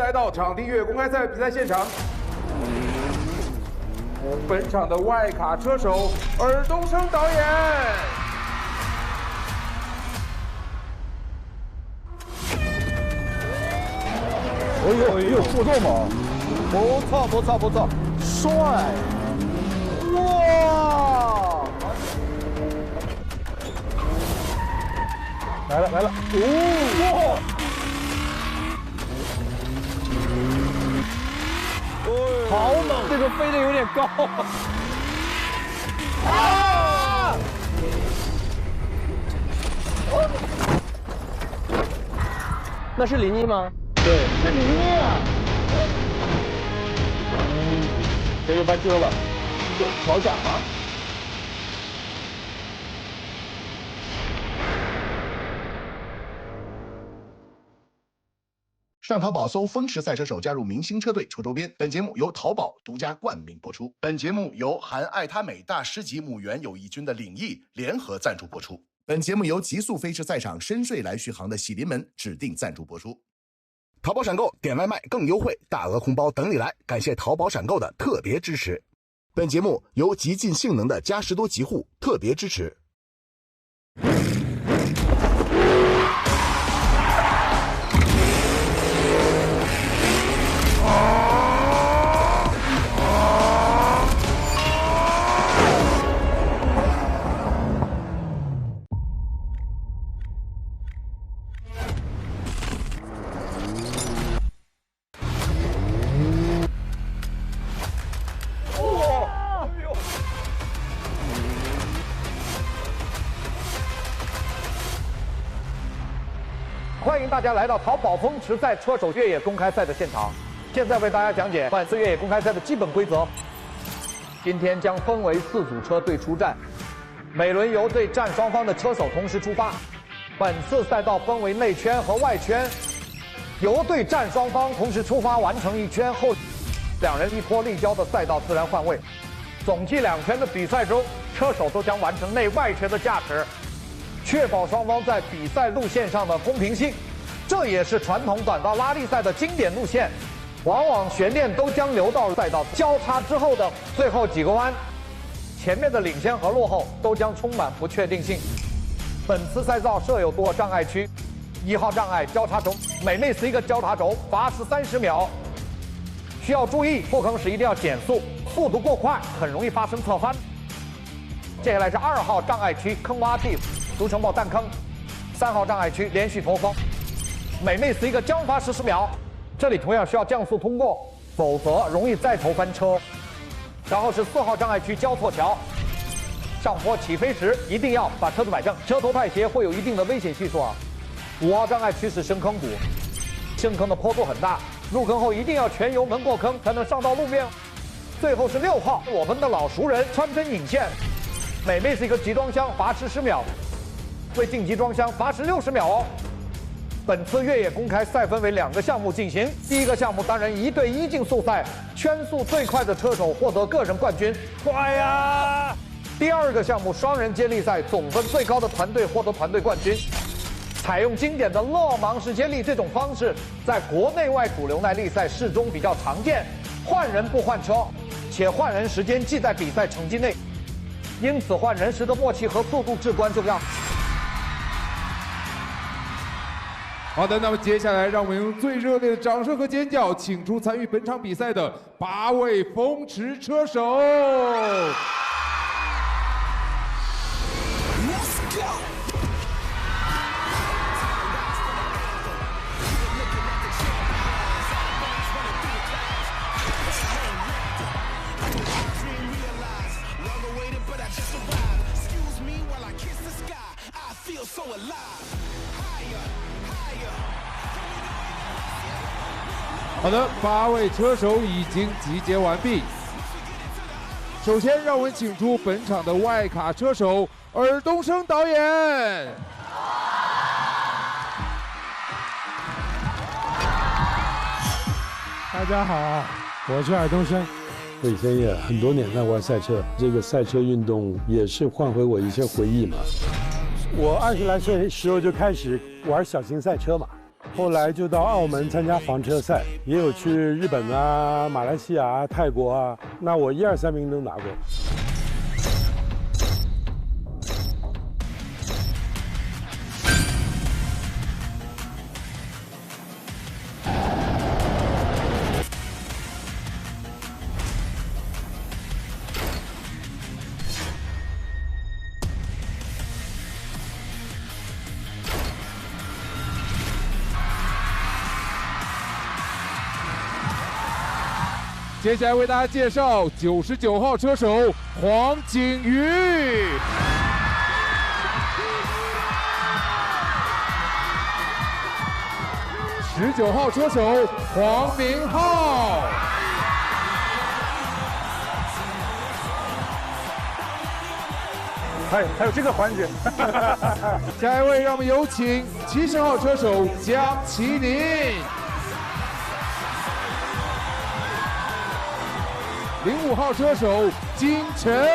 来到场地越野公开赛比赛现场。本场的外卡车手尔冬升导演。哎呦，负重嘛，不错，帅！哇！来了，哦！好猛，这个飞得有点高。啊！那是林一吗？对，是林一啊。这就翻车了，好响吗？上淘宝搜风驰赛车手，加入明星车队抽周边。本节目由淘宝独家冠名播出。本节目由含爱他美大师级母猿友谊军的领益联合赞助播出。本节目由极速飞驰赛场深睡来续航的喜临门指定赞助播出。淘宝闪购点外卖更优惠，大额红包等你来！感谢淘宝闪购的特别支持。本节目由极尽性能的嘉实多极护特别支持。欢迎大家来到淘宝风驰赛车手越野公开赛的现场。现在为大家讲解本次越野公开赛的基本规则。今天将分为4组车队出战，每轮由对战双方的车手同时出发。本次赛道分为内圈和外圈，由对战双方同时出发完成1圈后，2人一坡立交的赛道自然换位。总计2圈的比赛中，车手都将完成内外圈的驾驶。确保双方在比赛路线上的公平性，这也是传统短道拉力赛的经典路线。往往悬念都将留到赛道交叉之后的最后几个弯，前面的领先和落后都将充满不确定性。本次赛道设有多障碍区，1号障碍交叉轴，每 miss 一个交叉轴罚时30秒。需要注意，不坑时一定要减速，速度过快很容易发生侧翻。接下来是2号障碍区坑洼地。俗称爆弹坑，3号障碍区连续驼峰，每 miss 一个将罚10秒，这里同样需要降速通过，否则容易再头翻车。然后是4号障碍区交错桥，上坡起飞时一定要把车子摆正，车头太斜会有一定的危险系数啊。5号障碍区是深坑谷，深坑的坡度很大，入坑后一定要全油门过坑才能上到路面。最后是6号，我们的老熟人穿针引线，每 miss 一个集装箱罚时10秒。为晋级装箱罚时60秒哦。本次越野公开赛分为2个项目进行，第一个项目单人1对1竞速赛，圈速最快的车手获得个人冠军。快呀！第2个项目双人接力赛，总分最高的团队获得团队冠军。采用经典的勒芒式接力这种方式，在国内外主流耐力赛事中比较常见，换人不换车，且换人时间记在比赛成绩内，因此换人时的默契和速度至关重要。好的，那么接下来让我们用最热烈的掌声和尖叫，请出参与本场比赛的8位风驰车手。好的，8位车手已经集结完毕。首先，让我们请出本场的外卡车手尔冬升导演。大家好，我是尔冬升。我以前也很多年在玩赛车，这个赛车运动也是唤回我一些回忆嘛。我20来岁时候就开始玩小型赛车嘛，后来就到澳门参加房车赛，也有去日本啊、马来西亚啊、泰国啊，那我1、2、3名都拿过。接下来为大家介绍99号车手黄景瑜。19号车手黄明昊。还有这个环节。下一位，让我们有请70号车手江启宁。05号车手金晨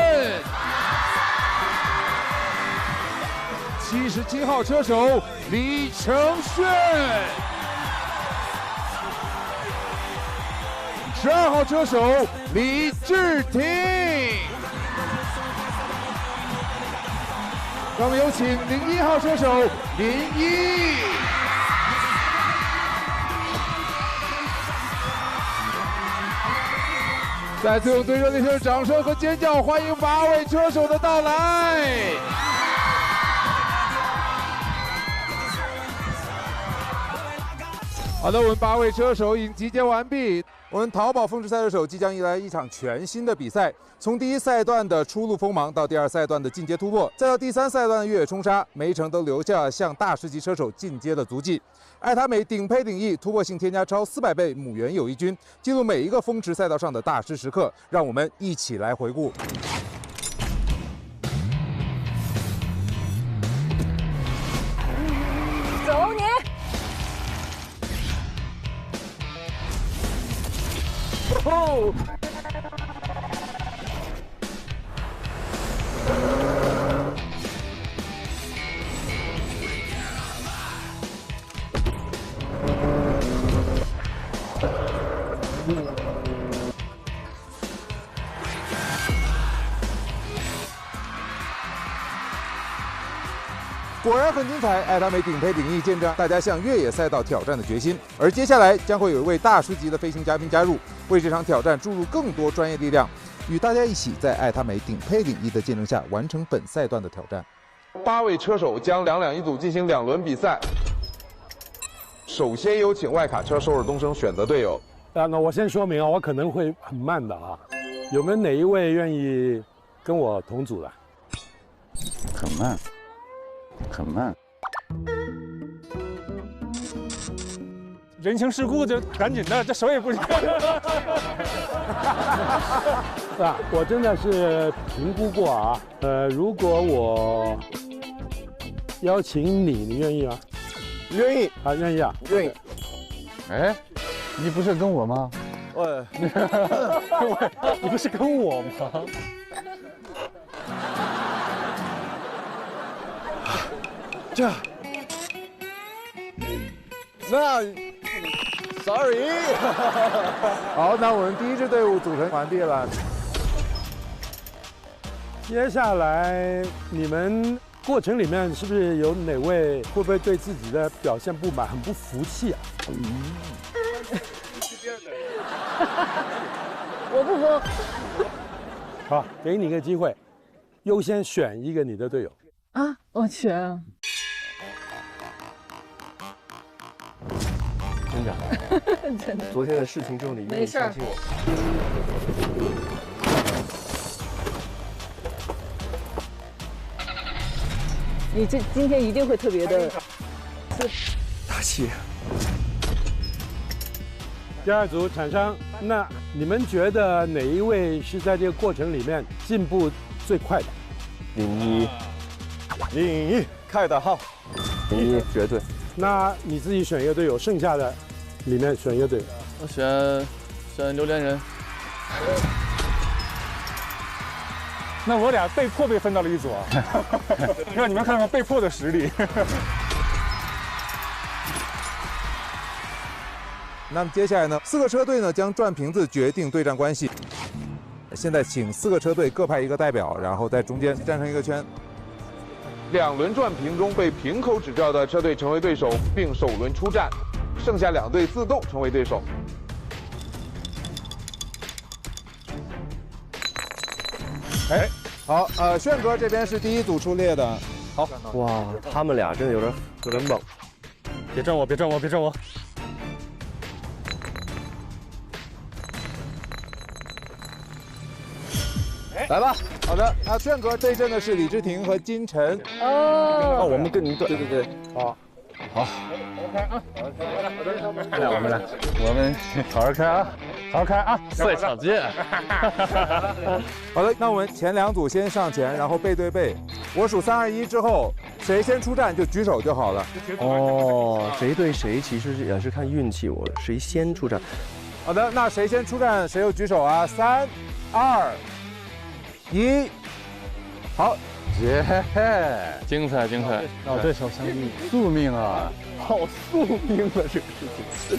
，77号车手李承铉，12号车手李志廷。让我们有请01号车手林一。再次用最热烈的掌声和尖叫欢迎8位车手的到来。好的，我们8位车手已经集结完毕。我们淘宝风驰赛车手即将迎来一场全新的比赛，从第1赛段的初露锋芒到第2赛段的进阶突破，再到第3赛段的越野冲杀，每一程都留下向大师级车手进阶的足迹。爱他美顶配顶翼突破性添加超400倍母源有益菌，记录每一个风驰赛道上的大师时刻，让我们一起来回顾。走你！哦。果然很精彩，爱他美顶配顶翼见证大家向越野赛道挑战的决心。而接下来将会有一位大师级的飞行嘉宾加入，为这场挑战注入更多专业力量，与大家一起在爱他美顶配顶翼的见证下完成本赛段的挑战。8位车手将2两一组进行2轮比赛。首先有请外卡车首尔东升选择队友。那我先说明啊，我可能会很慢的啊，有没有哪一位愿意跟我同组的？很慢。很慢，人情世故就赶紧的，这手也不是。啊，我真的是评估过啊，如果我邀请你，你愿意吗？愿意啊，愿意啊，愿意。哎，你不是跟我吗？你不是跟我吗？这，那 ，sorry。好，那我们第1支队伍组成完毕了。接下来你们过程里面是不是有哪位会不会对自己的表现不满、很不服气啊？我不服。好，给你一个机会，优先选一个你的队友。啊，我选。真的，真的。昨天的事情之后，你愿意相信我？你今天一定会特别的大气。第2组产生，那你们觉得哪一位是在这个过程里面进步最快的？01，开得好，01绝对。那你自己选一个队友，剩下的里面选一个队友。我选榴莲人。那我俩被迫被分到了一组啊，让你们看看被迫的实力。那么接下来呢，4个车队呢将转瓶子决定对战关系。现在请4个车队各派1个代表，然后在中间站成一个圈。2轮转瓶中被瓶口指照的车队成为对手，并首轮出战，剩下2队自动成为对手。哎，好，炫哥这边是第1组出列的。好，哇，他们俩真的有点猛。别撞我，别撞我，别撞我！来吧，好的，那炫哥对阵的是李志廷和金晨。哦，我们跟你对，对，好，好，我们来，好好开啊，好好开啊！赛场见。好的，那我们前2组先上前，然后背对背，我数3、2、1之后，谁先出战就举手就好了。哦，谁对谁其实也是看运气，谁先出战。好的，那谁先出战谁就举手啊！3、2、1，好，耶，精彩精彩！哦，对手相遇，宿命啊！好宿命啊，这个事情。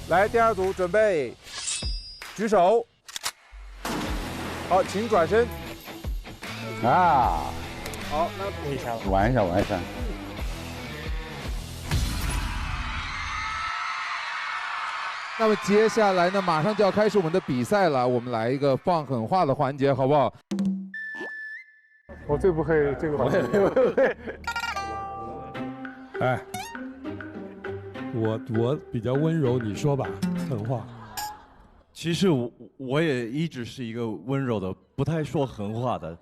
来，第2组准备，举手。好，请转身。啊，好，那玩一下，玩一下。那么接下来呢，马上就要开始我们的比赛了，我们来一个放狠话的环节，好不好？我最不会这个环节。哎，我比较温柔，你说吧，狠话。其实我也一直是一个温柔的，不太说狠话的，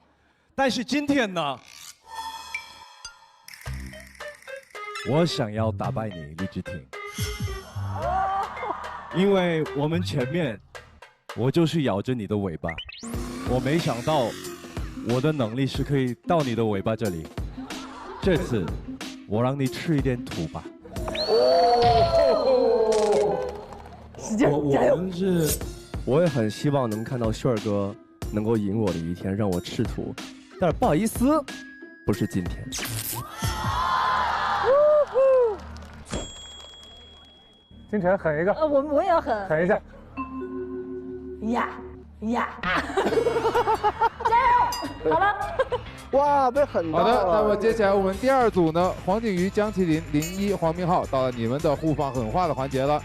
但是今天呢，我想要打败你，李志廷，因为我们前面我就是咬着你的尾巴，我没想到我的能力是可以到你的尾巴这里，这次我让你吃一点土吧。我也很希望能看到炫儿哥能够赢我的一天，让我吃土，但是不好意思，不是今天。金晨狠一个，我也要狠，狠一下。呀，加油！好了。哇，被狠到了。好的，那么接下来我们第2组呢，黄景瑜、江麒麟、01、黄明昊，到了你们的互放狠话的环节了。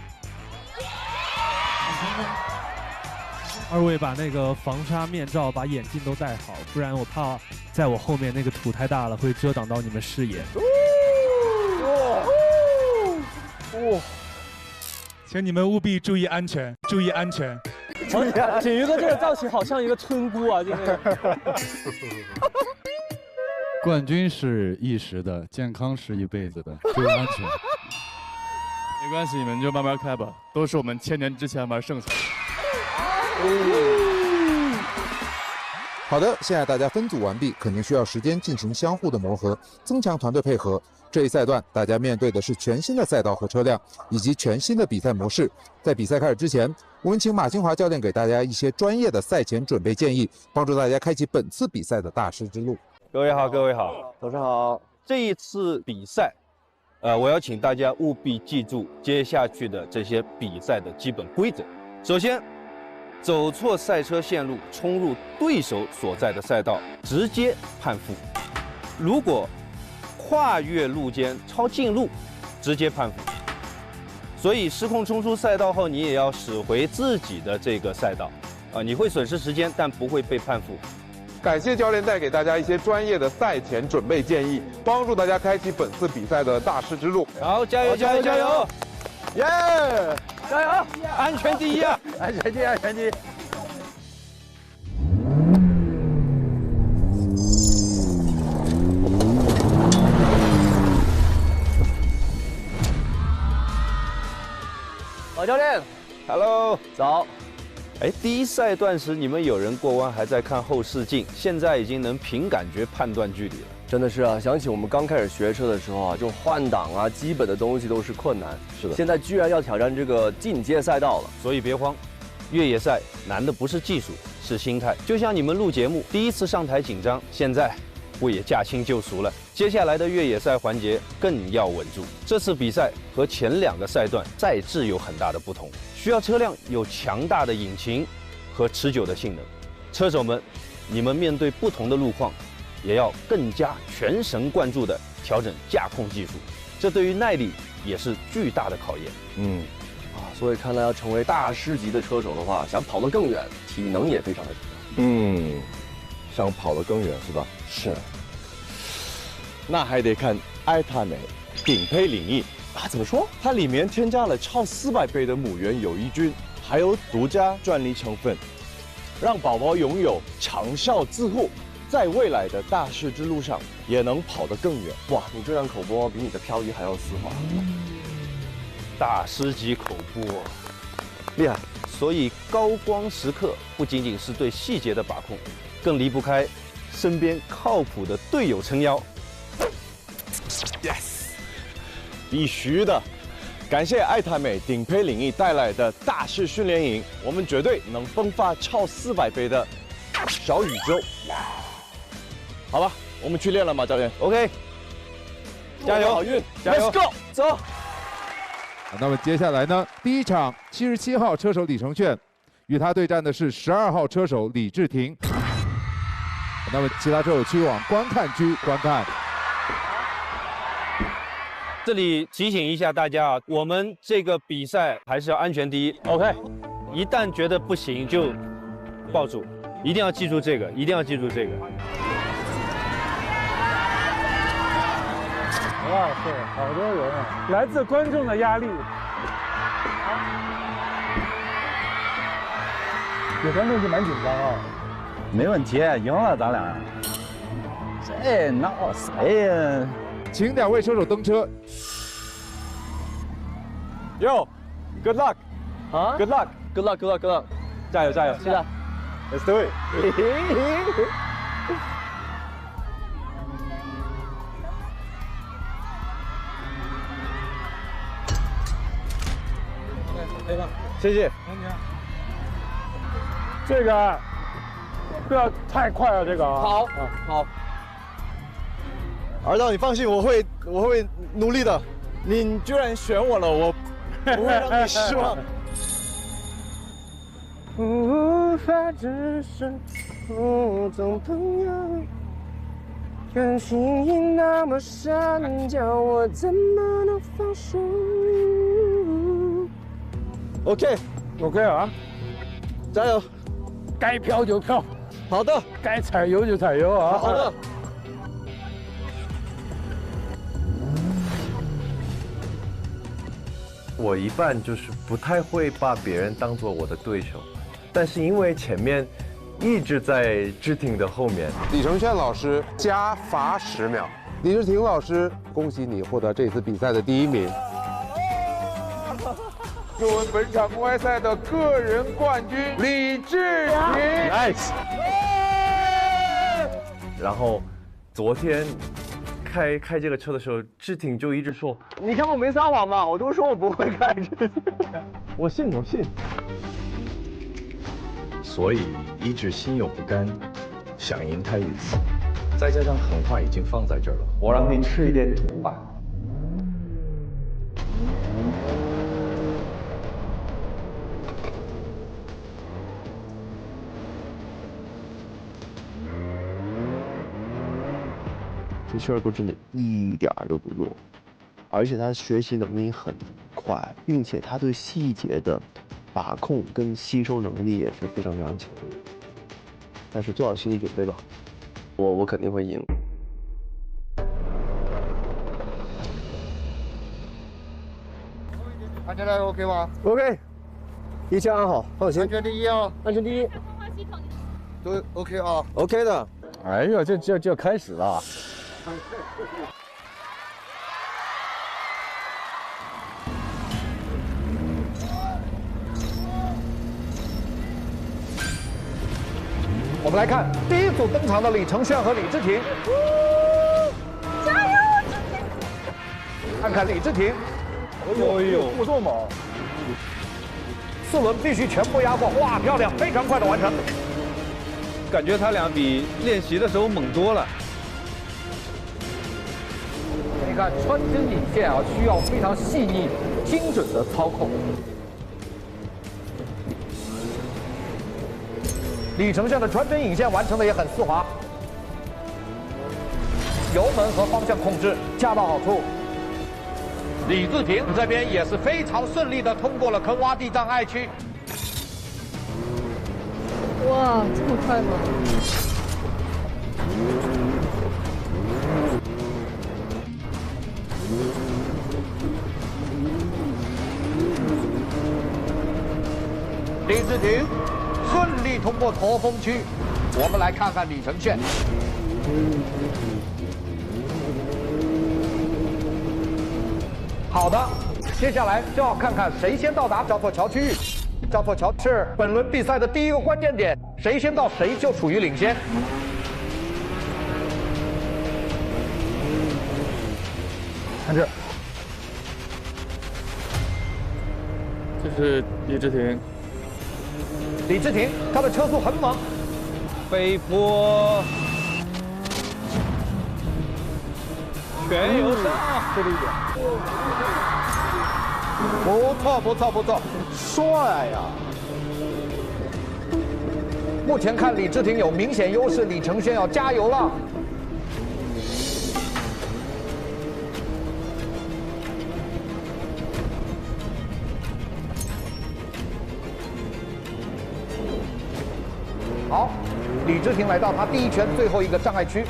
2位把那个防沙面罩、把眼镜都戴好，不然我怕在我后面那个土太大了，会遮挡到你们视野。请你们务必注意安全，注意安全。景瑜哥这个造型好像一个村姑啊，这个。冠军是一时的，健康是一辈子的，注意安全。没关系，你们就慢慢开吧，都是我们1000年之前玩剩下的。好的，现在大家分组完毕，肯定需要时间进行相互的磨合，增强团队配合。这一赛段，大家面对的是全新的赛道和车辆，以及全新的比赛模式。在比赛开始之前，我们请马清华教练给大家一些专业的赛前准备建议，帮助大家开启本次比赛的大师之路。各位好，各位好，早上好。这一次比赛，我要请大家务必记住接下去的这些比赛的基本规则。首先，走错赛车线路，冲入对手所在的赛道，直接判负；如果跨越路肩超近路，直接判负。所以失控冲出赛道后，你也要驶回自己的这个赛道，你会损失时间，但不会被判负。感谢教练带给大家一些专业的赛前准备建议，帮助大家开启本次比赛的大师之路。好，加油，加油，加油！耶，加油！安全第一啊！安全第一，安全第一。老教练 ，Hello， 早。哎，第一赛段时你们有人过弯还在看后视镜，现在已经能凭感觉判断距离了。真的是啊，想起我们刚开始学车的时候啊，这种换挡啊，基本的东西都是困难。是的，现在居然要挑战这个进阶赛道了，所以别慌，越野赛难的不是技术，是心态。就像你们录节目第一次上台紧张，现在步也驾轻就熟了。接下来的越野赛环节更要稳住。这次比赛和前2个赛段赛制有很大的不同，需要车辆有强大的引擎和持久的性能。车手们，你们面对不同的路况，也要更加全神贯注地调整驾控技术，这对于耐力也是巨大的考验。所以看来要成为大师级的车手的话，想跑得更远，体能也非常的重要。想跑得更远是吧？是。那还得看爱塔美顶配领域啊，怎么说？它里面添加了超400倍的母源有益菌，还有独家专利成分，让宝宝拥有长效自护，在未来的大师之路上也能跑得更远。哇，你这样口播比你的漂移还要丝滑。大师级口播，厉害！所以高光时刻不仅仅是对细节的把控，更离不开身边靠谱的队友撑腰。Yes， 必须的！感谢爱塔美顶配领域带来的大师训练营，我们绝对能迸发超400倍的小宇宙。好吧，我们去练了吗，教练 ？OK， 加油，好运，加油 ，Let's go， 走。那么接下来呢，第一场77号车手李承铉，与他对战的是12号车手李志廷。那么其他车手去往观看区观看。这里提醒一下大家啊，我们这个比赛还是要安全第一。OK， 一旦觉得不行就抱住，一定要记住这个，一定要记住这个。哇塞，好多人啊！来自观众的压力，有观众就蛮紧张啊。没问题，赢了咱俩。这闹谁呀？请2位车手登车。Yo，good luck， 啊 ，good luck， good luck， good luck， good luck， 加油加油！是的 ，Let's do it。谢谢。这个不要太快了，这个啊。好，好。儿子，你放心，我会努力的。你居然选我了，我不会让你失望。无法只是普通朋友，感情已那么深，叫我怎么能放手 ？OK 啊，加油！该飘就飘，好的，该踩油就踩油啊！好的。我一般就是不太会把别人当做我的对手，但是因为前面一直在志廷的后面，李承铉老师加罚10秒。李志廷老师，恭喜你获得这次比赛的第1名。祝我们本场公开赛的个人冠军李志廷 ，Nice。然后昨天开这个车的时候，志廷就一直说：“你看我没撒谎吧？我都说我不会开车。”我信。所以一直心有不甘，想赢他一次。再加上狠话已经放在这儿了，我让你吃一点土吧。这事儿都真的一点儿都不弱，而且他学习能力很快，并且他对细节的把控跟吸收能力也是非常强。但是做好心理准备吧，我肯定会赢。安全带 OK 吗 ？OK， 一切安好，放心。安全第一啊！安全第一。都 OK 啊 ？OK 的。哎呦，这开始了。我们来看第一组登场的李承铉和李志廷，加油！看看李志廷，哎呦，不这么4轮必须全部压过，哇，漂亮，非常快的完成。感觉他俩比练习的时候猛多了。看穿针引线啊，需要非常细腻、精准的操控。李承铉的穿针引线完成的也很丝滑，油门和方向控制恰到好处。李自廷这边也是非常顺利的通过了坑洼地障碍区。哇，这么快吗？李自廷顺利通过驼峰区，我们来看看李承铉。好的，接下来就要看看谁先到达交错桥区域。交错桥是本轮比赛的第一个关键点，谁先到谁就处于领先。看这，这是李治廷。李治廷，他的车速很猛，飞波，全油上，这里一点。不错，不错，不错，帅呀！目前看李治廷有明显优势，李承铉要加油了。好，李治廷来到他第一圈最后一个障碍区，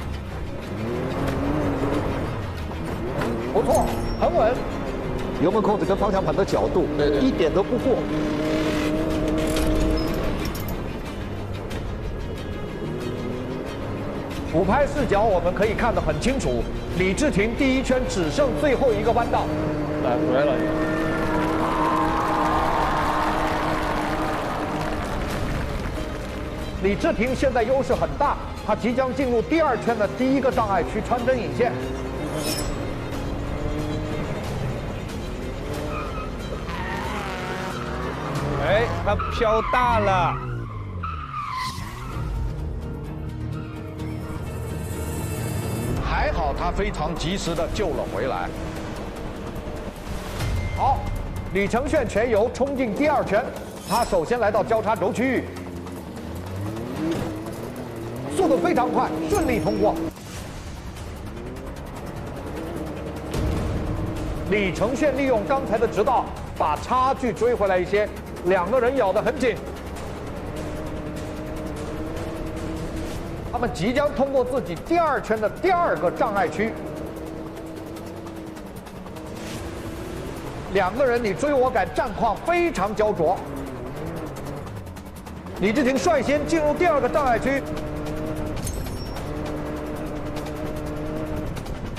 不错，很稳。油门控制跟方向盘的角度，一点都不过。俯拍视角我们可以看得很清楚，李治廷第一圈只剩最后一个弯道。来回来了。李治廷现在优势很大，他即将进入第二圈的第一个障碍区穿针引线。哎，他飘大了。还好他非常及时的救了回来。好，李承铉全油冲进第二圈，他首先来到交叉轴区域，速度非常快，顺利通过。李承铉利用刚才的直道，把差距追回来一些，两个人咬得很紧。他们即将通过自己第二圈的第二个障碍区，两个人你追我赶，战况非常焦灼。李治廷率先进入第二个障碍区，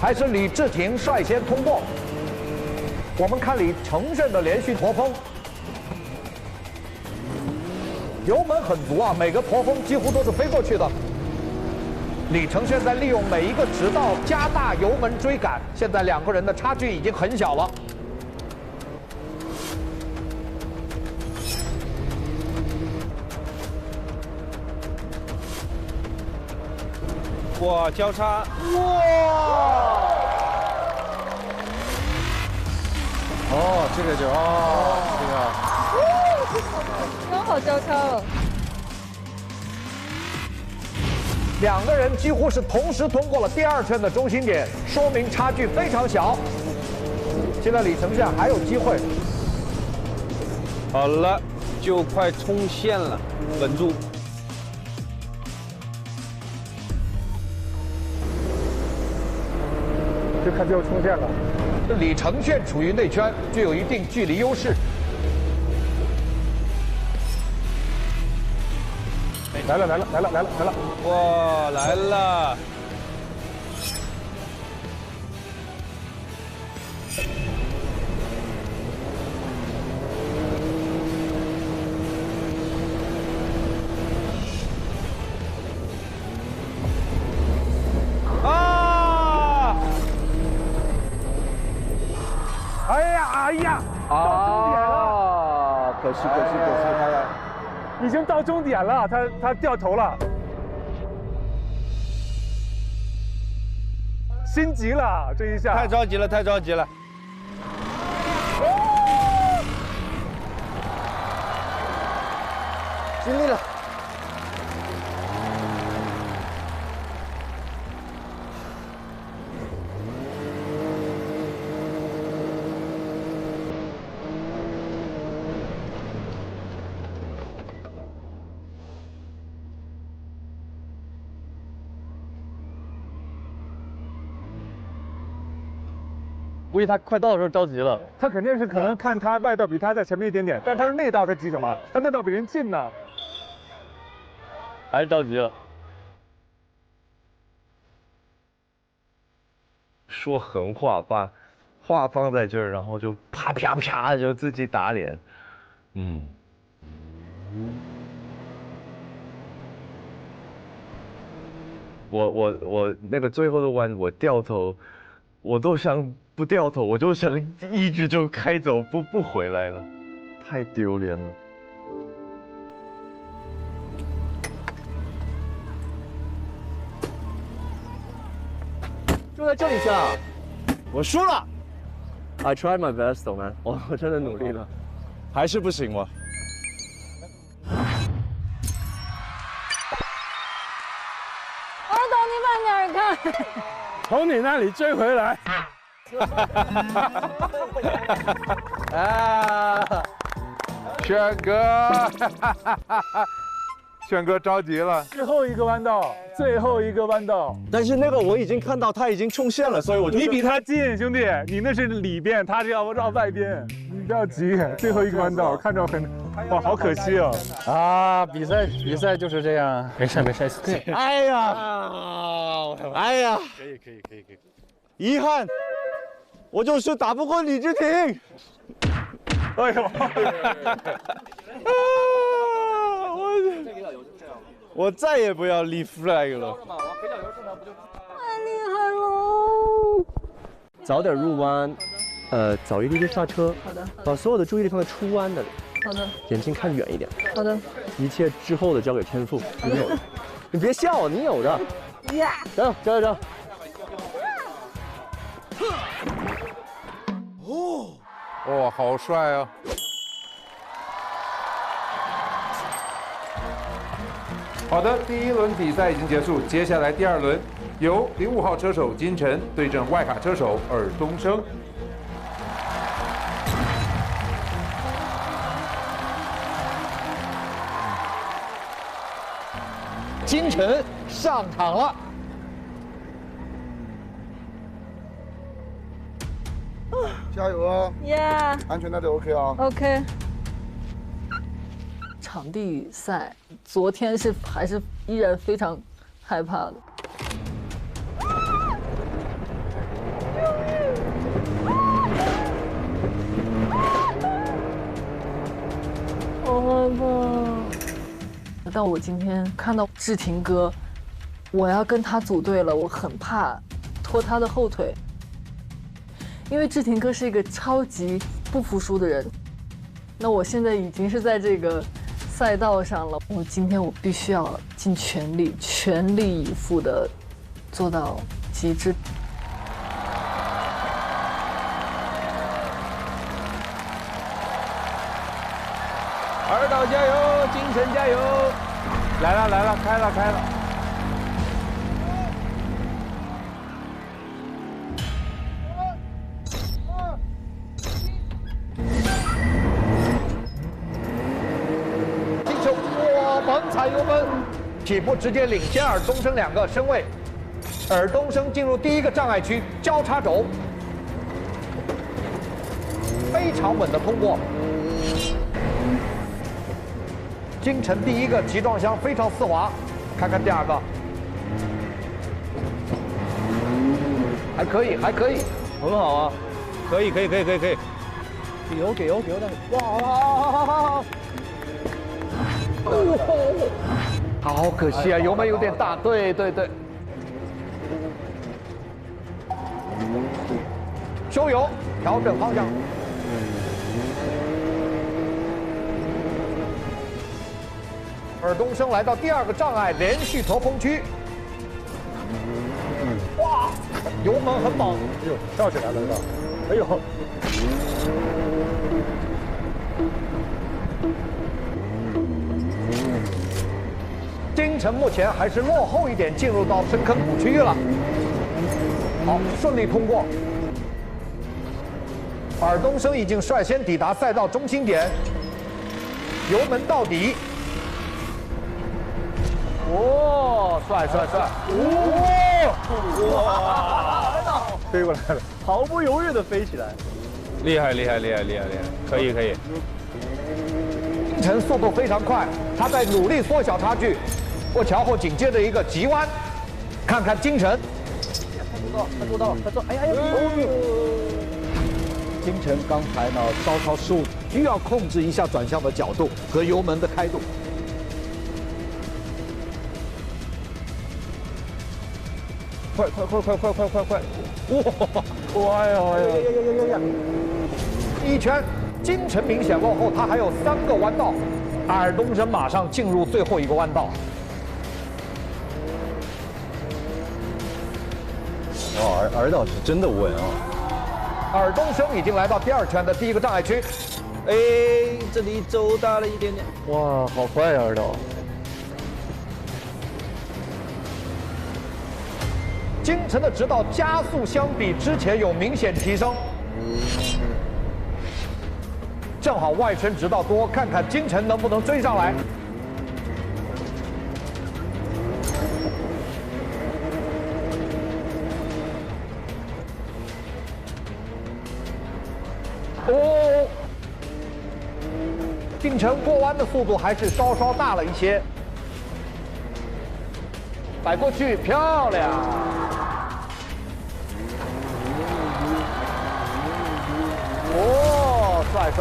还是李治廷率先通过。我们看李承铉的连续驼峰，油门很足啊，每个驼峰几乎都是飞过去的。李承铉在利用每一个直道加大油门追赶，现在两个人的差距已经很小了。哇，交叉，哇！哦，这个就刚好交叉了。两个人几乎是同时通过了第二圈的中心点，说明差距非常小。现在李承铉还有机会。好了，就快冲线了，稳住。就看最后冲线了。李承铉处于内圈，具有一定距离优势。来了！哇，来了！啊！哎呀！到终点了！可惜！已经到终点了，他掉头了。心急了这一下，太着急了，太着急了。尽力了。估计他快到的时候着急了，他肯定是可能看他外道比他在前面一点点，但他是内道，他急什么？他内道比人近呢，还是着急了。说横话，把话放在这儿，然后就啪啪啪就自己打脸，我那个最后的弯，我掉头，我都想不掉头，我就想一直就开走，不回来了，太丢脸了。就在这里下，我输了。I tried my best， 懂吗？我真的努力了，还是不行吗？二导，你慢点看，从你那里追回来。啊，轩哥，轩哥着急了。最后一个弯道，最后一个弯道。但是那个我已经看到他已经冲线了，所以我就你比他近，兄弟，你那是里边，他是要绕外边。你不要急，最后一个弯道看着很，哇，好可惜哦。啊，比赛就是这样。没事，对。哎呀，哎呀，可以。遗憾，我就是打不过李治廷。哎呦，我再也不要立 flag 了。太厉害了！早点入弯，早一滴滴刹车。好的。把所有的注意力放在出弯的。好的。眼睛看远一点。好的。一切之后的交给天赋，你有的。你别笑，你有的。呀！加油！哇，好帅啊！好的，第一轮比赛已经结束，接下来第二轮，由05号车手金晨对阵外卡车手尔冬升。金晨上场了。加油啊！耶！安全带都 OK 啊 OK。场地赛，昨天还是依然非常害怕的。好害怕！但我今天看到志廷哥，我要跟他组队了，我很怕拖他的后腿。因为志廷哥是一个超级不服输的人，那我现在已经是在这个赛道上了，今天我必须要尽全力、全力以赴的做到极致。二导加油，金晨加油！来了，开了。猛踩油门，起步直接领先尔冬升2个身位。尔冬升进入第一个障碍区交叉轴，非常稳的通过。金晨第一个集装箱非常丝滑，看看第二个，还可以，很好啊，可以。给油的，哇！好可惜啊，油门有点大。对。收油，调整方向。尔冬升来到第二个障碍，连续头风区。哇！油门很猛，哎呦，跳起来了是吧？哎呦，金晨目前还是落后一点，进入到深坑谷区域了。好，顺利通过。尔冬升已经率先抵达赛道中心点，油门到底。哦，帅！哇！飞过来了，毫不犹豫的飞起来，厉害，可以。金晨速度非常快，他在努力缩小差距。过桥后紧接着一个急弯，看看金晨。他做到了，哎呀！金晨刚才呢稍稍失误，需要控制一下转向的角度和油门的开度。快！哇呀！一圈，金晨明显落后，他还有3个弯道，尔冬升马上进入最后一个弯道。哇，尔导是真的稳啊！尔冬升已经来到第2圈的第1个障碍区，哎，这里走大了一点点。哇，好快呀，尔导！金晨的直道加速相比之前有明显提升，正好外圈直道多，看看金晨能不能追上来。哦，金晨过弯的速度还是稍稍大了一些，摆过去，漂亮！哦，帅！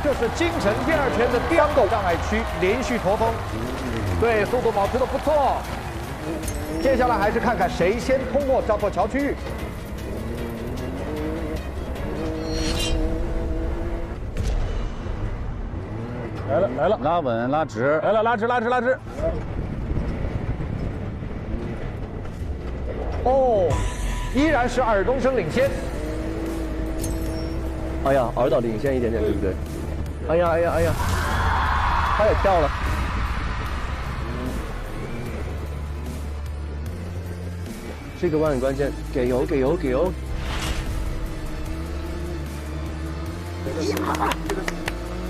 这是金晨第2圈的第2个障碍区，连续脱峰，对，速度保持的不错。接下来还是看看谁先通过这座桥区域。来了，拉稳拉直，来了，拉直。哦，依然是尔冬升领先。哎呀，尔导领先一点点，对不对？哎呀，他也跳了。这个弯很关键，给油！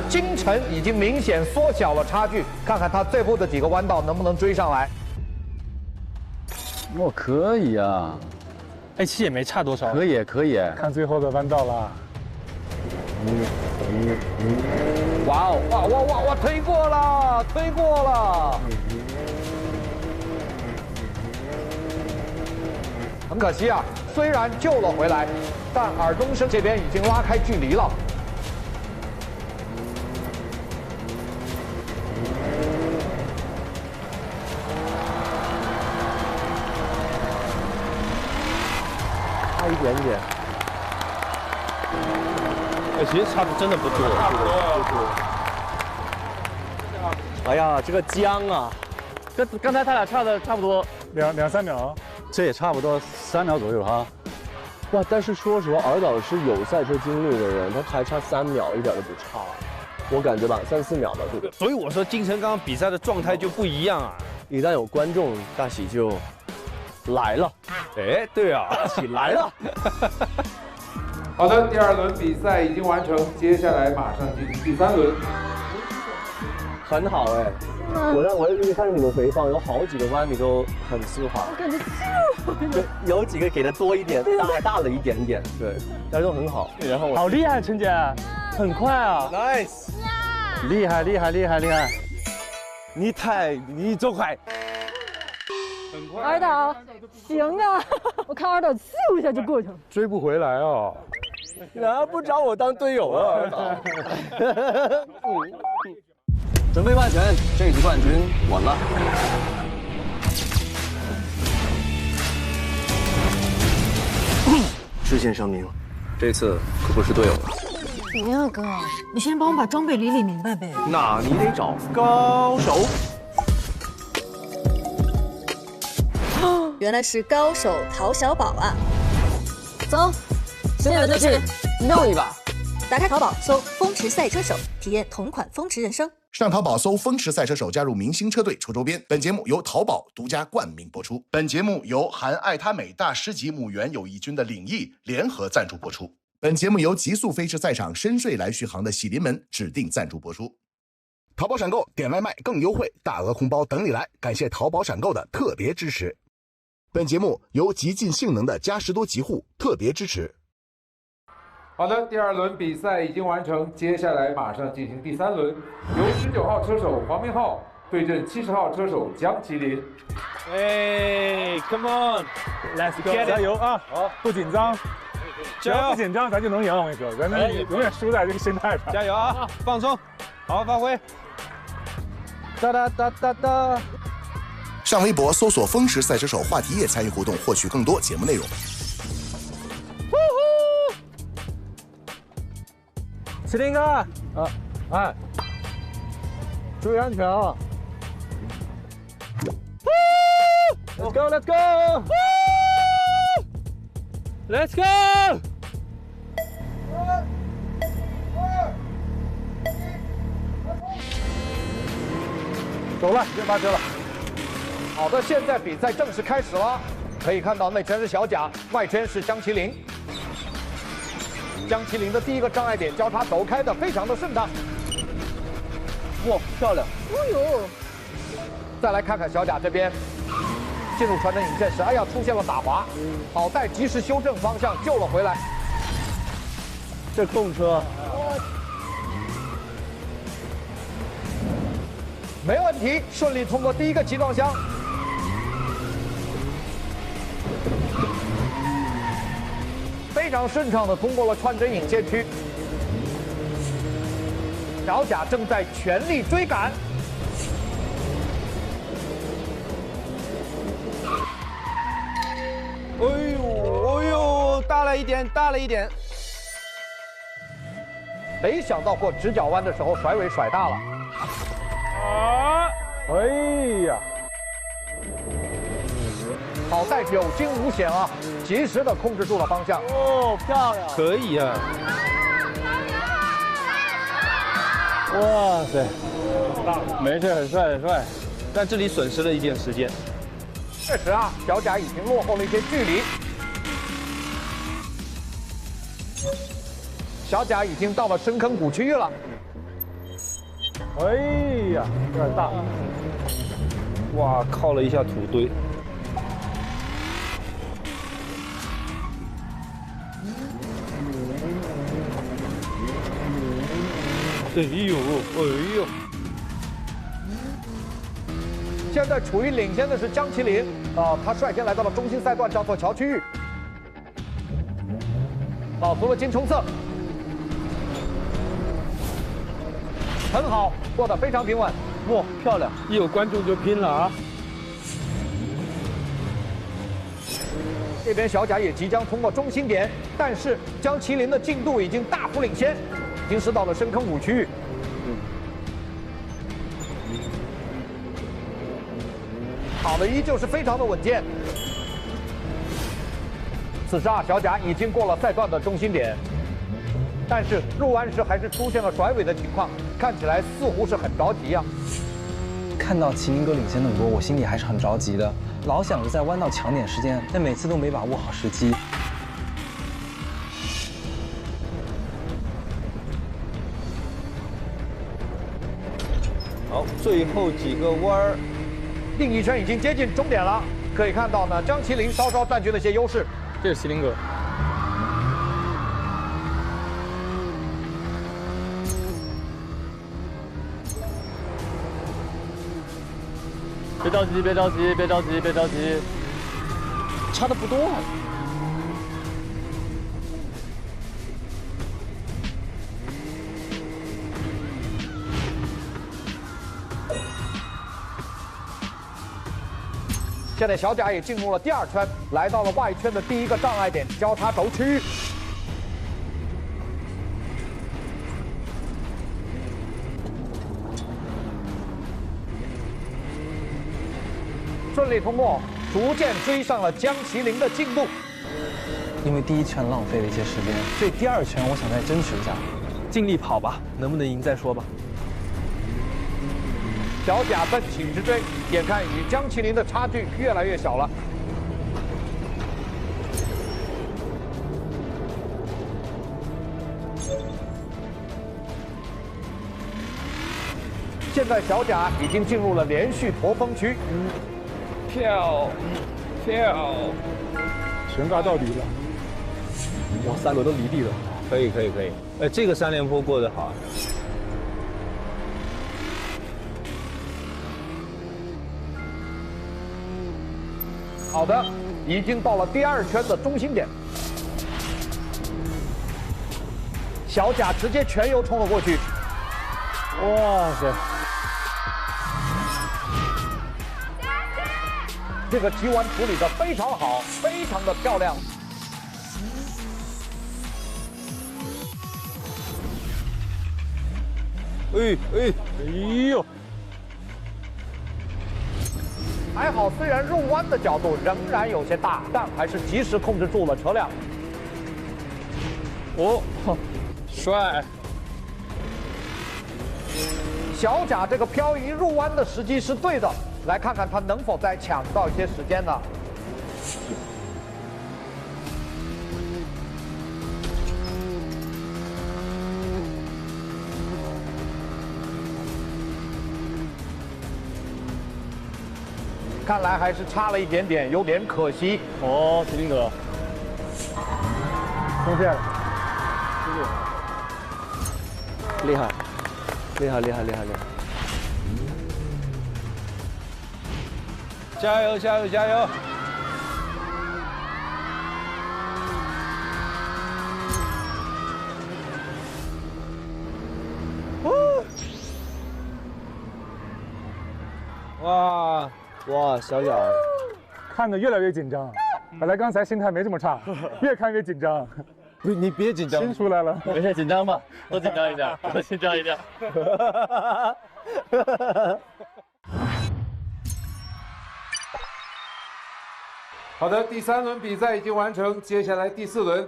金晨已经明显缩小了差距，看看他最后的几个弯道能不能追上来。哦，可以啊，其实也没差多少。可以，看最后的弯道了。哇！推过了！很可惜啊，虽然救了回来，但尔冬升这边已经拉开距离了。差一点点。其实差的真的不多。哎呀，这个僵啊！刚才他俩差的差不多2、3秒，这也差不多3秒左右哈。哇，但是说实话，尔导是有赛车经历的人，他还差3秒，一点都不差。我感觉吧，3、4秒吧，对不对？所以我说金晨刚刚比赛的状态就不一样啊。一旦有观众，大喜就来了。哎，对啊，大喜来了。好的，第2轮比赛已经完成，接下来马上进行第3轮。很好哎，我一看着你们回放，有好几个弯你都很丝滑，我感觉有几个给的多一点，大了一点点，对，但是都很好。然后好厉害，陈姐，很快啊 ，nice， 厉害！你走快。尔导，行啊！我看尔导咻一下就过去了，追不回来哦。拿不找我当队友啊，尔导。准备万全，这局冠军稳了。事先声明，这次可不是队友了。行啊，哥，你先帮我把装备理明白呗。那你得找高手。原来是高手陶小宝啊！走，现在就去弄一把。打开淘宝搜“风驰赛车手”，体验同款风驰人生。上淘宝搜“风驰赛车手”，加入明星车队抽周边。本节目由淘宝独家冠名播出。本节目由含爱他美大师级母猿友谊军的领益联合赞助播出。本节目由极速飞驰赛场深睡来续航的喜临门指定赞助播出。淘宝闪购点外卖更优惠，大额红包等你来！感谢淘宝闪购的特别支持。本节目由极尽性能的嘉实多极护特别支持。好的，第2轮比赛已经完成，接下来马上进行第3轮，由19号车手黄明昊对阵70号车手江麒麟。哎 ，Come on，Let's go， 加油啊！好，不紧张，只要不紧张，咱就能赢。我跟你说，咱们永远输在这个心态上。加油啊！放松，好好发挥。哒哒哒哒哒。上微博搜索“风驰赛车手”话题页参与互动，获取更多节目内容。麒麟哥，哎，注意安全啊 ！Let's go, let's go, let's go！ 走了，别发车了。好的，现在比赛正式开始了。可以看到内圈是小贾，外圈是江麒麟。江麒麟的第一个障碍点交叉走开的非常的顺当。哇，漂亮！哦呦！再来看看小贾这边，进入传承引线时，哎呀，出现了打滑，好在及时修正方向救了回来。这控车。没问题，顺利通过第一个集装箱。非常顺畅地通过了穿针引线区。小贾正在全力追赶。哎呦，哎呦，大了一点，大了一点。没想到过直角弯的时候甩尾甩大了。啊！哎呀！好在有惊无险啊，及时的控制住了方向。哦，漂亮！可以啊！哇塞，没事，很帅很帅。但这里损失了一点时间。确实啊，小贾已经落后了一些距离。小贾已经到了深坑谷区域了。哎呀，有点大。哇，靠了一下土堆。哎呦，哎呦！现在处于领先的是江麒麟啊，他率先来到了中心赛段交错桥区域，保足了金冲色，很好，过得非常平稳。哇，漂亮！一有观众就拼了啊！这边小贾也即将通过中心点，但是江麒麟的进度已经大幅领先，已经是到了深坑谷区域。跑的依旧是非常的稳健。此时啊，小贾已经过了赛段的中心点，但是入弯时还是出现了甩尾的情况，看起来似乎是很着急啊。看到麒麟哥领先那么多，我心里还是很着急的，老想着在弯道抢点时间，但每次都没把握好时机。好，最后几个弯儿。另一圈已经接近终点了，可以看到呢，江麒麟稍稍占据了一些优势。这是麒麟哥。别着急，别着急，别着急，别着急，差的不多啊。现在小贾也进入了第2圈，来到了外圈的第一个障碍点交叉轴区域。顺利通过，逐渐追上了江麒麟的进度。因为第一圈浪费了一些时间，所以第二圈我想再争取一下，尽力跑吧，能不能赢再说吧。小贾奋起直追，眼看与江麒麟的差距越来越小了。现在小贾已经进入了连续驼峰区，跳，悬挂到底了。哇，3轮都离地了。可以。这个3连坡过得好。好的，已经到了第2圈的中心点。小贾直接全油冲了过去。哇塞！这个急弯处理得非常好，非常的漂亮。哎呦！还好，虽然入弯的角度仍然有些大，但还是及时控制住了车辆。哦，帅！小贾这个漂移入弯的时机是对的，来看看他能否再抢到一些时间呢？看来还是差了一点点，有点可惜。哦，麒麟哥，冲线了，厉害！加油！哇，小贾，看得越来越紧张。本来刚才心态没这么差，越看越紧张。你别紧张，心出来了。没事，紧张吧，多紧张一点，多紧张一点。好的，第3轮比赛已经完成，接下来第4轮，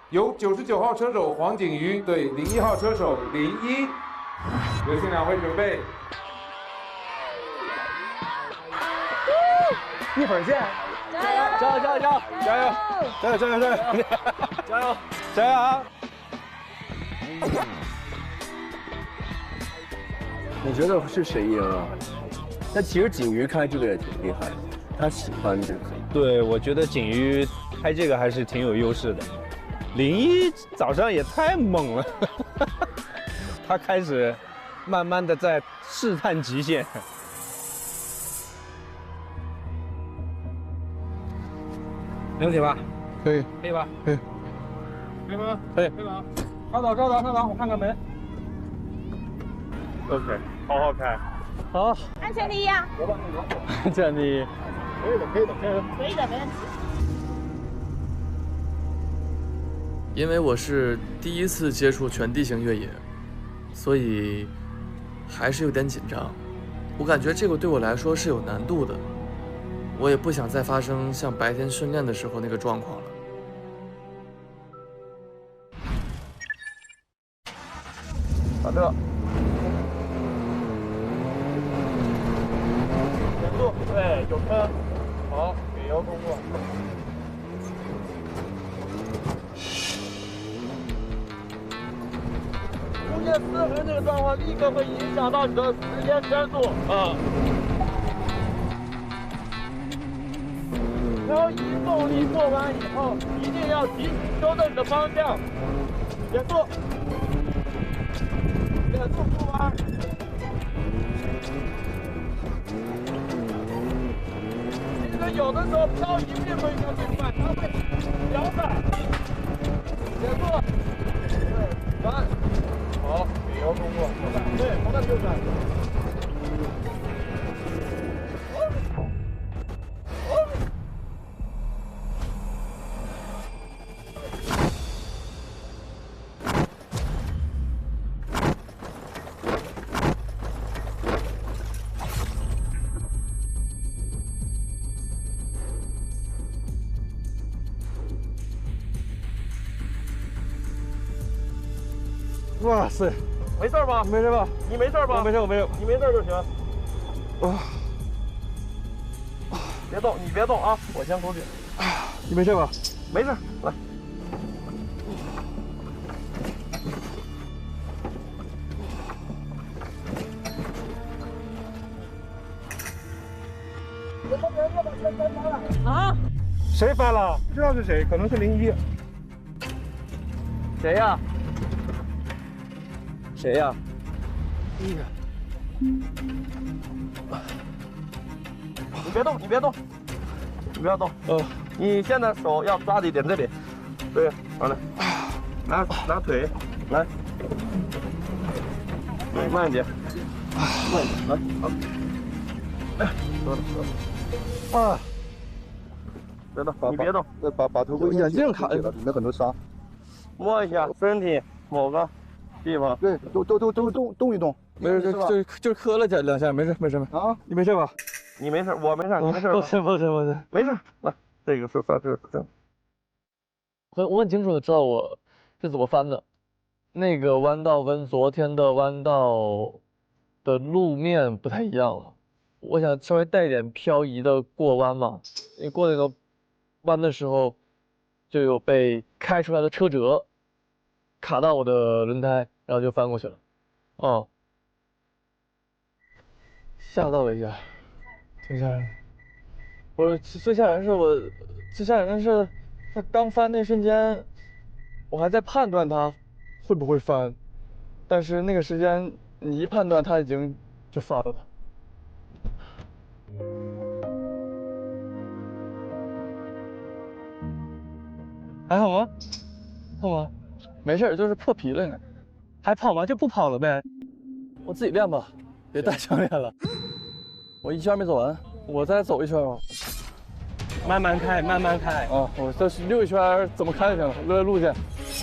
由99号车手黄景瑜对01号车手林一，有请2位准备。一会儿见，加油！你觉得是谁赢啊？但其实景瑜开这个也挺厉害的，他喜欢这个。对，我觉得景瑜开这个还是挺有优势的。01早上也太猛了，他开始慢慢的在试探极限。没问题吧？可以吧？可以吗？可以吗？稍等，我看看门。 OK， 好好开。好，安全第一啊！安全第一。可以的，没问题。因为我是第一次接触全地形越野，所以还是有点紧张。我感觉这个对我来说是有难度的，我也不想再发生像白天训练的时候那个状况了。好的。 对，有坑，好，给油通过。出现4轮这个状况，立刻会影响到你的时间圈速啊。漂移动力过弯以后，一定要及时修正你的方向，减速，过弯。 有的时候漂移并不应该最快，它会摇摆。减速，对，转，好，给油通过，右转，对，好的，右转。哇塞，没事吧？没事吧？你没事吧？我没事，我没有，你没事就行。别动，你别动啊！我先出去。你没事吧？没事，来。啊？谁翻了？不知道是谁，可能是01。谁呀？谁呀？你别动，你别动，你不要动。你现在手要抓的一点这里。对，好嘞。拿腿，来，慢一点，慢一点，来，好。哎，走。啊！别动，你别动，把头盔眼镜卡了，里面很多沙。摸一下身体某个地方。对，动一动。没事，就磕了2下，没事没事。啊，你没事吧？你没事，我没事，你没事吧？抱歉，没事。来，这个是算是这样。我很清楚的知道我是怎么翻的，那个弯道跟昨天的弯道的路面不太一样了。我想稍微带一点漂移的过弯嘛，因为过那个弯的时候就有被开出来的车辙卡到我的轮胎，然后就翻过去了。哦，吓到了一下，挺吓人。最吓人是他刚翻那瞬间，我还在判断他会不会翻，但是那个时间你一判断他已经就翻了。还好吗？好吗？没事，就是破皮了呢。还跑吗？就不跑了呗。我自己练吧，别带教练了。我1圈没走完，我再走1圈吧。慢慢开。哦，我这是6圈怎么开就行了，为了路线。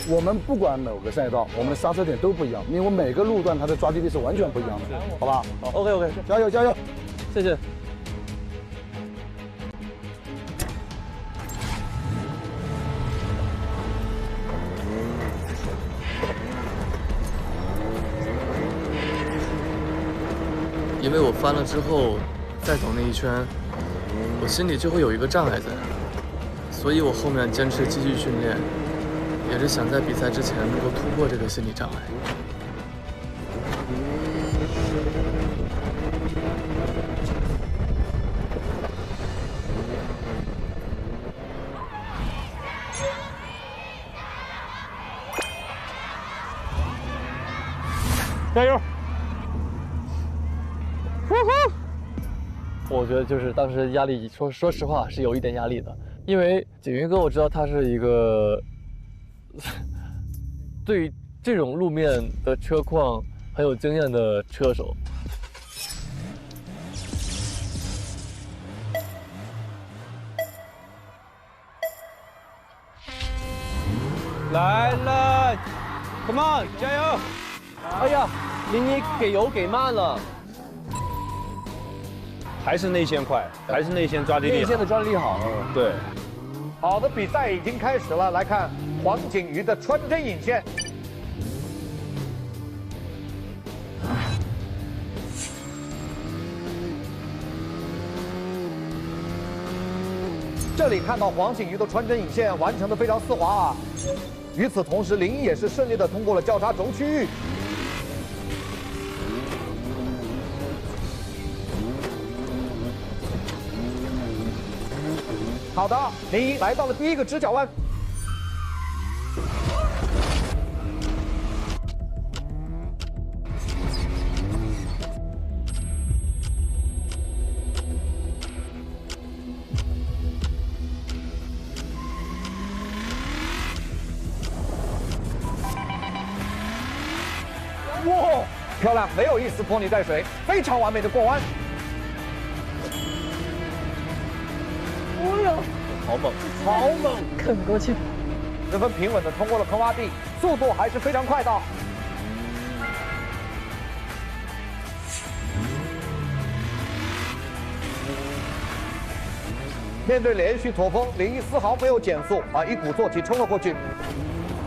我们不管某个赛道，我们的刹车点都不一样，因为每个路段它的抓地力是完全不一样的，好吧？好 ，OK， 加油，谢谢。因为我翻了之后，再走那1圈，我心里就会有一个障碍在，所以我后面坚持继续训练，也是想在比赛之前能够突破这个心理障碍。加油！我觉得就是当时压力，说实话是有一点压力的，因为景云哥我知道他是一个对于这种路面的车况很有经验的车手。来了 ，Come on， 加油！哎呀，01给油给慢了。还是内线快，还是内线抓地力好。内线的抓地力好。对。好的，比赛已经开始了，来看黄景瑜的穿针引线。这里看到黄景瑜的穿针引线完成的非常丝滑啊。与此同时，01也是顺利的通过了交叉轴区域。好的，01来到了第一个直角弯。哇，漂亮，没有一丝拖泥带水，非常完美的过弯。好猛，好猛，啃过去，十分平稳的通过了坑洼地，速度还是非常快的。面对连续驼峰，01丝毫没有减速啊，一鼓作气冲了过去。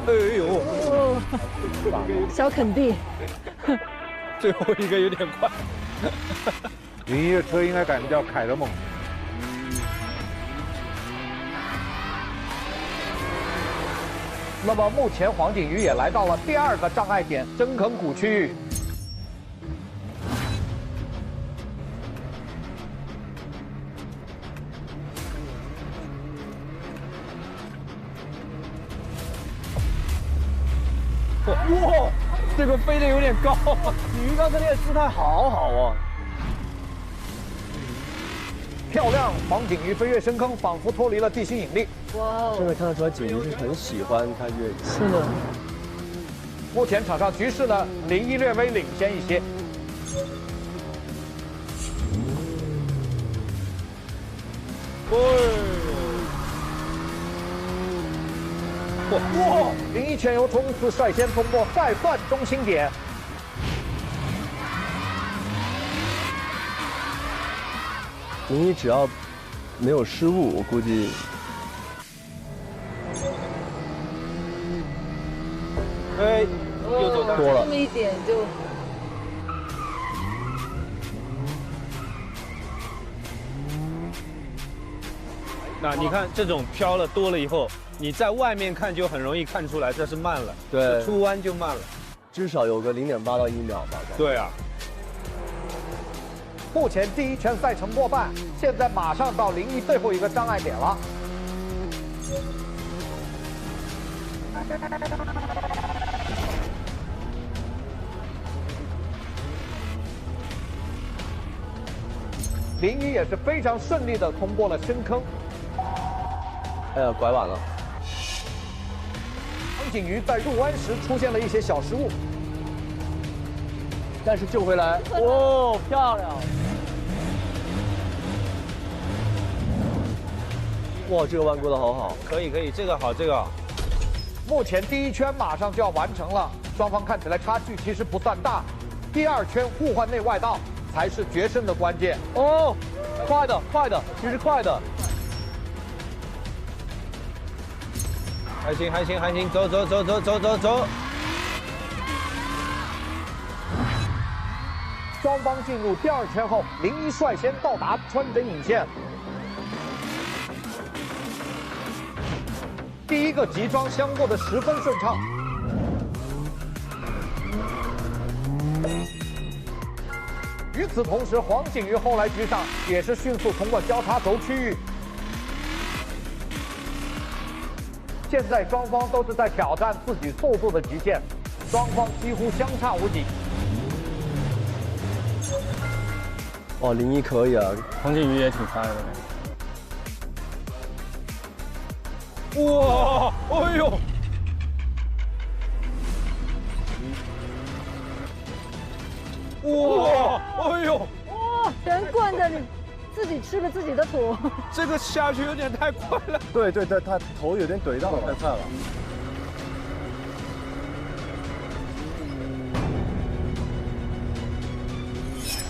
哎呦，小肯弟，最后一个有点快。林一的车应该改名叫凯德蒙。那么目前黄景瑜也来到了第2个障碍点深坑谷区域。哇，这个飞得有点高，你鱼缸这里的姿态好好哦。漂亮，黄景瑜飞越深坑，仿佛脱离了地心引力。哇，这个看得出来，景瑜是很喜欢看越野。是的。目前场上局势呢，林一略微领先一些。哇！林一全油冲刺率先通过赛段中心点。林一只要没有失误，我估计。哎，又走多了。这么一点就。那你看这种飘了多了以后，你在外面看就很容易看出来这是慢了，对，出弯就慢了，至少有个0.8到1秒吧。对啊。目前第1圈赛程过半，现在马上到林一最后一个障碍点了。林一也是非常顺利的通过了深坑。哎呀，拐弯了。黄景瑜在入弯时出现了一些小失误，但是救回来，哦，漂亮！哇，这个弯过得好好。可以，这个好，这个好。目前第1圈马上就要完成了，双方看起来差距其实不算大。第2圈互换内外道才是决胜的关键。哦，快的，其实快的。还行，走。双方进入第2圈后，林一率先到达穿针引线。第1个集装箱过得十分顺畅。与此同时，黄景瑜后来居上，也是迅速通过交叉轴区域。现在双方都是在挑战自己速度的极限，双方几乎相差无几。哇，林一可以啊，黄景瑜也挺快的。哇，哎呦！哇，哎呦！哇，人惯着你，自己吃了自己的土。这个下去有点太快了。对，他头有点怼到了，太快了。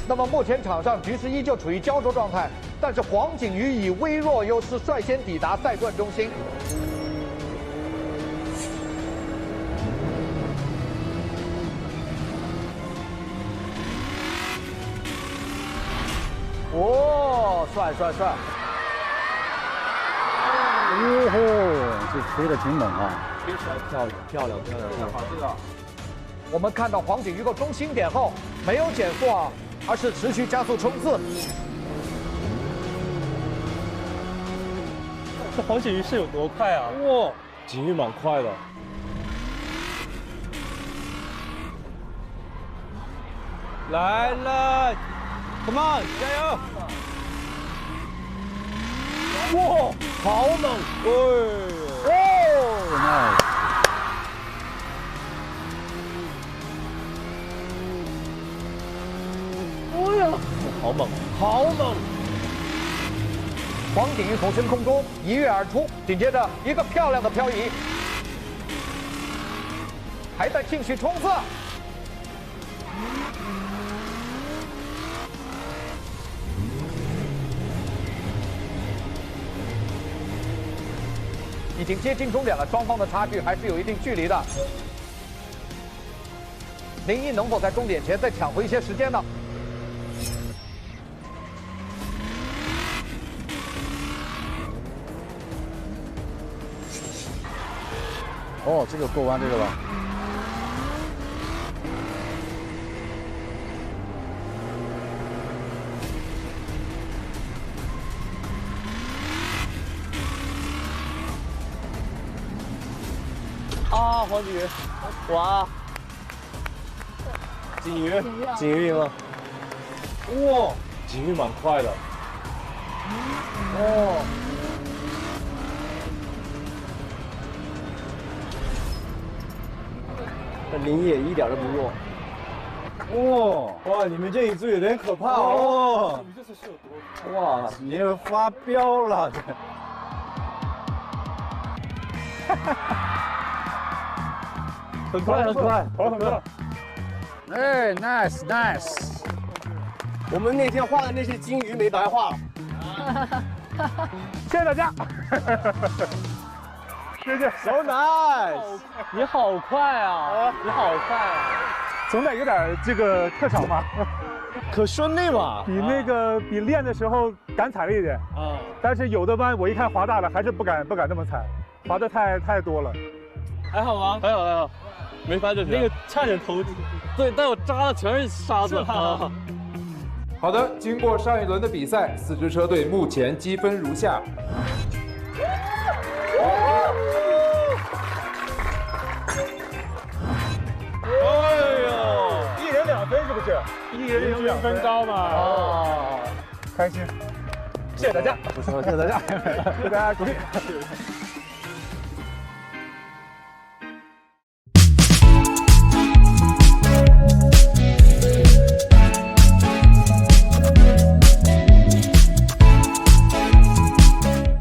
那么目前场上局势依旧处于焦灼状态，但是黄景瑜以微弱优势率先抵达赛段中心。哦，帅！哟吼，这飞得挺猛啊！漂亮！好，这个。我们看到黄景瑜过中心点后没有减速啊，而是持续加速冲刺。这黄景瑜是有多快啊？哇，景瑜蛮快的。来了 ，Come on， 加油！哇，好猛！哦 ，nice。哦呦，好猛！黄景瑜从深空中一跃而出，紧接着一个漂亮的漂移，还在继续冲刺。已经接近终点了，双方的差距还是有一定距离的。林毅能否在终点前再抢回一些时间呢？哦，这个过弯这个吧。啊，黄景瑜，哇！景瑜赢了。哇，景瑜蛮快的。哦。林也一点都不弱。哇，你们这一组有点可怕哦。哇，你们发飙了。很快，跑很快。哎 ，nice。我们那天画的那些金鱼没白画。谢谢大家。谢谢 ，so nice， 你好快啊！你好快啊！总得有点这个特长嘛。可顺利嘛？比练的时候敢踩了一点啊，但是有的弯我一看滑大了，还是不敢这么踩，滑的太多了。还好吗？还好，没翻就行。那个差点头，对，但我扎的全是沙子。好的，经过上一轮的比赛，4支车队目前积分如下。哎呦，1人2分是不是？1人2分高嘛？哦，开心，谢谢大家，谢谢大家，给大家鼓励。